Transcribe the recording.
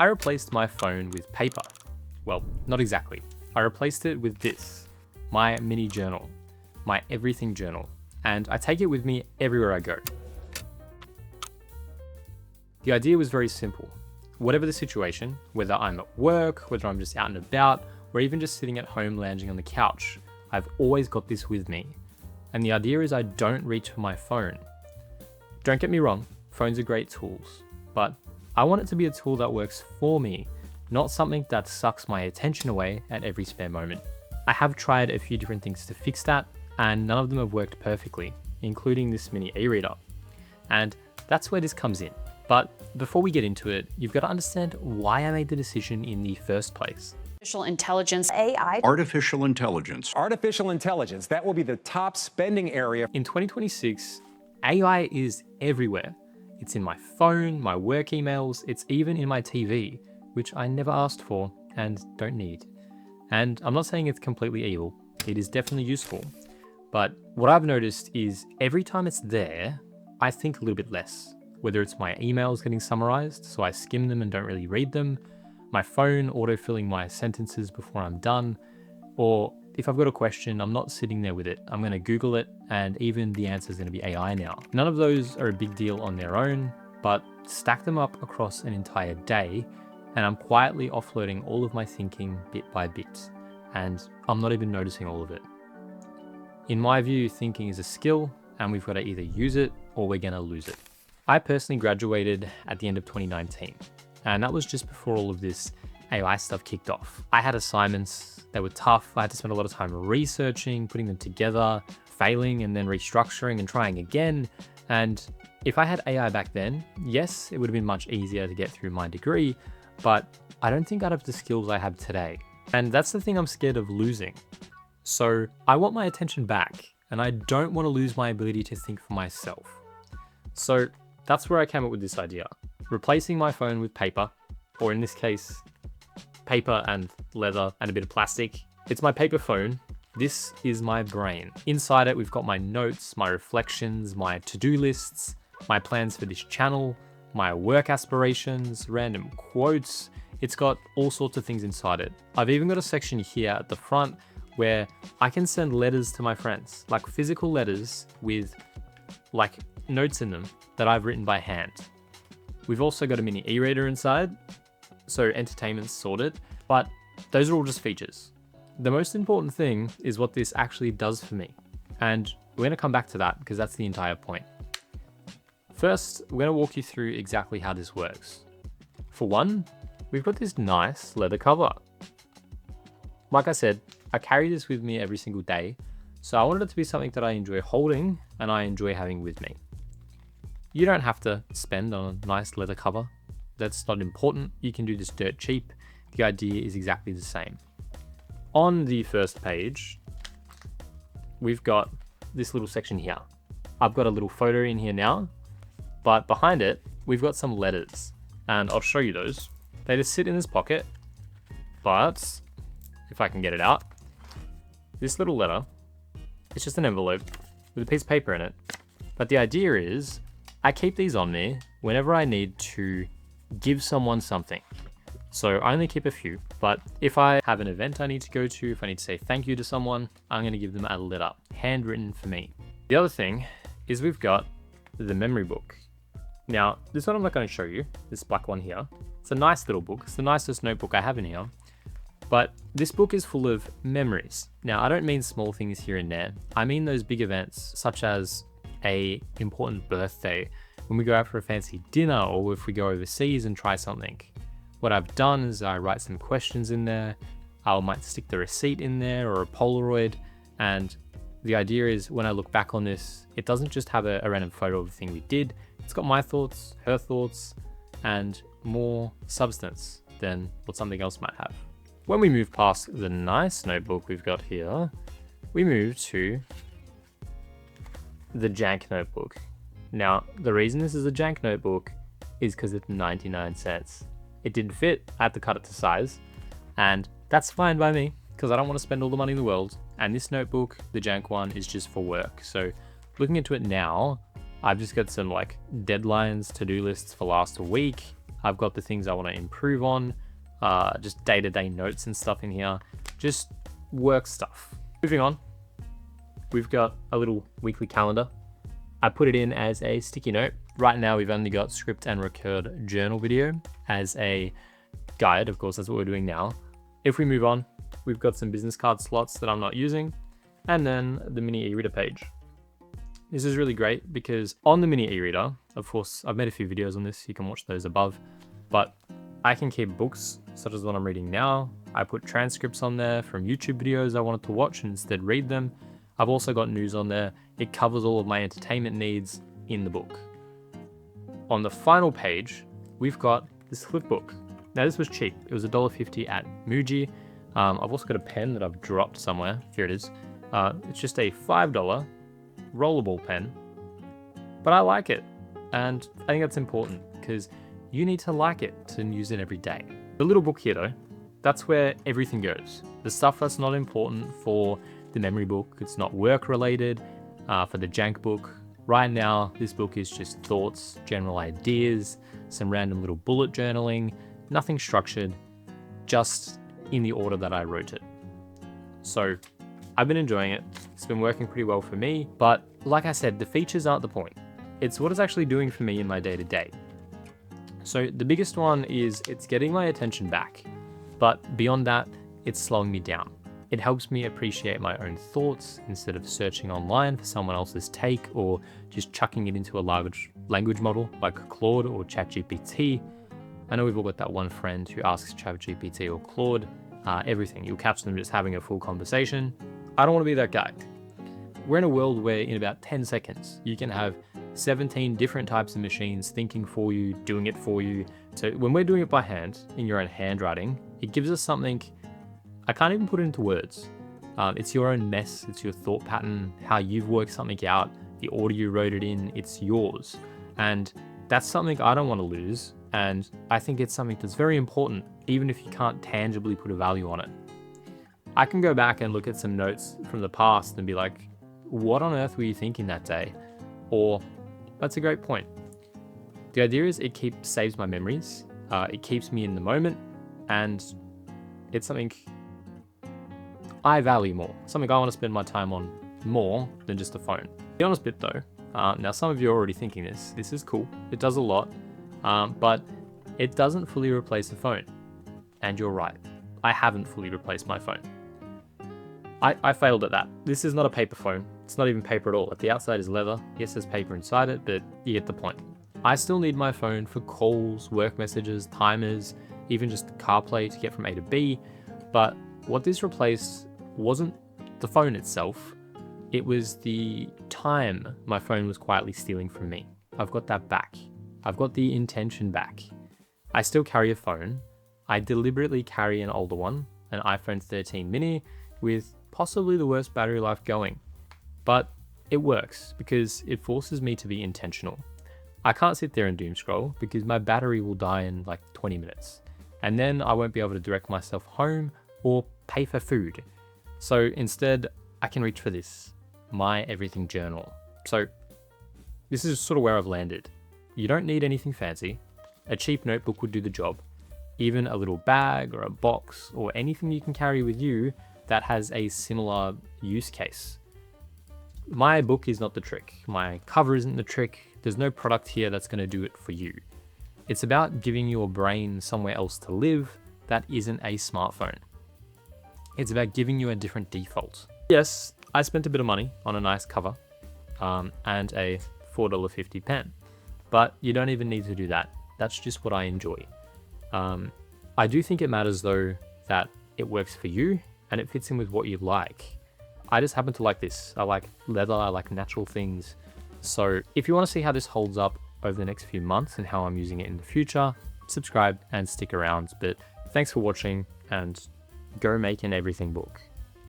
I replaced my phone with paper. Well, not exactly. I replaced it with this, my mini journal, my everything journal, and I take it with me everywhere I go. The idea was very simple. Whatever the situation, whether I'm at work, whether I'm just out and about, or even just sitting at home lounging on the couch, I've always got this with me. And the idea is I don't reach for my phone. Don't get me wrong, phones are great tools, but I want it to be a tool that works for me, not something that sucks my attention away at every spare moment. I have tried a few different things to fix that, and none of them have worked perfectly, including this mini e-reader. And that's where this comes in. But before we get into it, you've got to understand why I made the decision in the first place. Artificial intelligence, AI. Artificial intelligence. Artificial intelligence, that will be the top spending area. In 2026, AI is everywhere. It's in my phone, my work emails, it's even in my TV, which I never asked for and don't need. And I'm not saying it's completely evil, it is definitely useful. But what I've noticed is every time it's there, I think a little bit less. Whether it's my emails getting summarized, so I skim them and don't really read them, my phone autofilling my sentences before I'm done, or if I've got a question, I'm not sitting there with it. I'm going to Google it, and even the answer is going to be AI now. None of those are a big deal on their own, but stack them up across an entire day, and I'm quietly offloading all of my thinking bit by bit, and I'm not even noticing all of it. In my view, thinking is a skill, and we've got to either use it or we're going to lose it. I personally graduated at the end of 2019, and that was just before all of this AI stuff kicked off. I had assignments that were tough. I had to spend a lot of time researching, putting them together, failing and then restructuring and trying again. And if I had AI back then, yes, it would have been much easier to get through my degree, but I don't think I'd have the skills I have today. And that's the thing I'm scared of losing. So I want my attention back, and I don't want to lose my ability to think for myself. So that's where I came up with this idea. Replacing my phone with paper, or in this case, paper and leather and a bit of plastic. It's my paper phone. This is my brain. Inside it, we've got my notes, my reflections, my to-do lists, my plans for this channel, my work aspirations, random quotes. It's got all sorts of things inside it. I've even got a section here at the front where I can send letters to my friends, like physical letters with like notes in them that I've written by hand. We've also got a mini e-reader inside, so entertainment's sorted, but those are all just features. The most important thing is what this actually does for me, and we're going to come back to that because that's the entire point. First, we're going to walk you through exactly how this works. For one, we've got this nice leather cover. Like I said, I carry this with me every single day, so I wanted it to be something that I enjoy holding and I enjoy having with me. You don't have to spend on a nice leather cover. That's not important. You can do this dirt cheap. The idea is exactly the same. On the first page, we've got this little section here. I've got a little photo in here now, but behind it, we've got some letters, and I'll show you those. They just sit in this pocket, but if I can get it out, this little letter, it's just an envelope with a piece of paper in it. But the idea is, I keep these on me whenever I need to give someone something. So I only keep a few, but if I have an event I need to go to, if I need to say thank you to someone, I'm going to give them a letter, handwritten for me. The other thing is we've got the memory book. Now, this one I'm not going to show you, this black one here. It's a nice little book. It's the nicest notebook I have in here. But this book is full of memories. Now, I don't mean small things here and there. I mean those big events, such as a important birthday, when we go out for a fancy dinner, or if we go overseas and try something. What I've done is I write some questions in there. I might stick the receipt in there or a Polaroid. And the idea is when I look back on this, it doesn't just have a random photo of the thing we did. It's got my thoughts, her thoughts, and more substance than what something else might have. When we move past the nice notebook we've got here, we move to the jank notebook. Now, the reason this is a jank notebook is because it's 99 cents. It didn't fit, I had to cut it to size, and that's fine by me because I don't want to spend all the money in the world. And this notebook, the jank one, is just for work. So looking into it now, I've just got some like deadlines, to-do lists for last week. I've got the things I want to improve on, just day-to-day notes and stuff in here, just work stuff. Moving on, we've got a little weekly calendar. I put it in as a sticky note. Right now, we've only got script and record journal video as a guide. Of course, that's what we're doing now. If we move on, we've got some business card slots that I'm not using, and then the mini e-reader page. This is really great because on the mini e-reader, of course, I've made a few videos on this. You can watch those above, but I can keep books such as what I'm reading now. I put transcripts on there from YouTube videos I wanted to watch and instead read them. I've also got news on there. It covers all of my entertainment needs in the book. On the final page, we've got this flipbook. Now this was cheap. It was $1.50 at Muji. I've also got a pen that I've dropped somewhere. Here it is. It's just a $5 rollerball pen, but I like it. And I think that's important because you need to like it to use it every day. The little book here though, that's where everything goes. The stuff that's not important for the memory book, it's not work related, for the jank book. Right now, this book is just thoughts, general ideas, some random little bullet journaling, nothing structured, just in the order that I wrote it. So I've been enjoying it. It's been working pretty well for me, but like I said, the features aren't the point. It's what it's actually doing for me in my day-to-day. So the biggest one is it's getting my attention back, but beyond that, it's slowing me down. It helps me appreciate my own thoughts instead of searching online for someone else's take or just chucking it into a large language model like Claude or ChatGPT. I know we've all got that one friend who asks ChatGPT or Claude everything. You'll catch them just having a full conversation. I don't want to be that guy. We're in a world where in about 10 seconds, you can have 17 different types of machines thinking for you, doing it for you. So when we're doing it by hand, in your own handwriting, it gives us something, I can't even put it into words. It's your own mess, it's your thought pattern, how you've worked something out, the order you wrote it in, it's yours. And that's something I don't want to lose. And I think it's something that's very important, even if you can't tangibly put a value on it. I can go back and look at some notes from the past and be like, what on earth were you thinking that day? Or, that's a great point. The idea is it saves my memories, it keeps me in the moment, and it's something I value more, something I want to spend my time on more than just a phone. The honest bit though, now some of you are already thinking this is cool, it does a lot, but it doesn't fully replace the phone. And you're right, I haven't fully replaced my phone. I failed at that. This is not a paper phone. It's not even paper at all. At the outside is leather. Yes, there's paper inside it, but you get the point. I still need my phone for calls, work messages, timers, even just CarPlay to get from A to B. But what this replaced wasn't the phone itself. It was the time my phone was quietly stealing from me. I've got that back. I've got the intention back. I still carry a phone. I deliberately carry an older one, an iPhone 13 mini, with possibly the worst battery life going. But it works because it forces me to be intentional. I can't sit there and doom scroll because my battery will die in like 20 minutes. And then I won't be able to direct myself home or pay for food. So instead, I can reach for this, my everything journal. So this is sort of where I've landed. You don't need anything fancy. A cheap notebook would do the job. Even a little bag or a box or anything you can carry with you that has a similar use case. My book is not the trick. My cover isn't the trick. There's no product here that's going to do it for you. It's about giving your brain somewhere else to live that isn't a smartphone. It's about giving you a different default. Yes, I spent a bit of money on a nice cover and a $4.50 pen, but you don't even need to do that. That's just what I enjoy. I do think it matters though that it works for you and it fits in with what you like. I just happen to like this. I like leather, I like natural things. So if you want to see how this holds up over the next few months and how I'm using it in the future, subscribe and stick around. But thanks for watching and go make an everything book.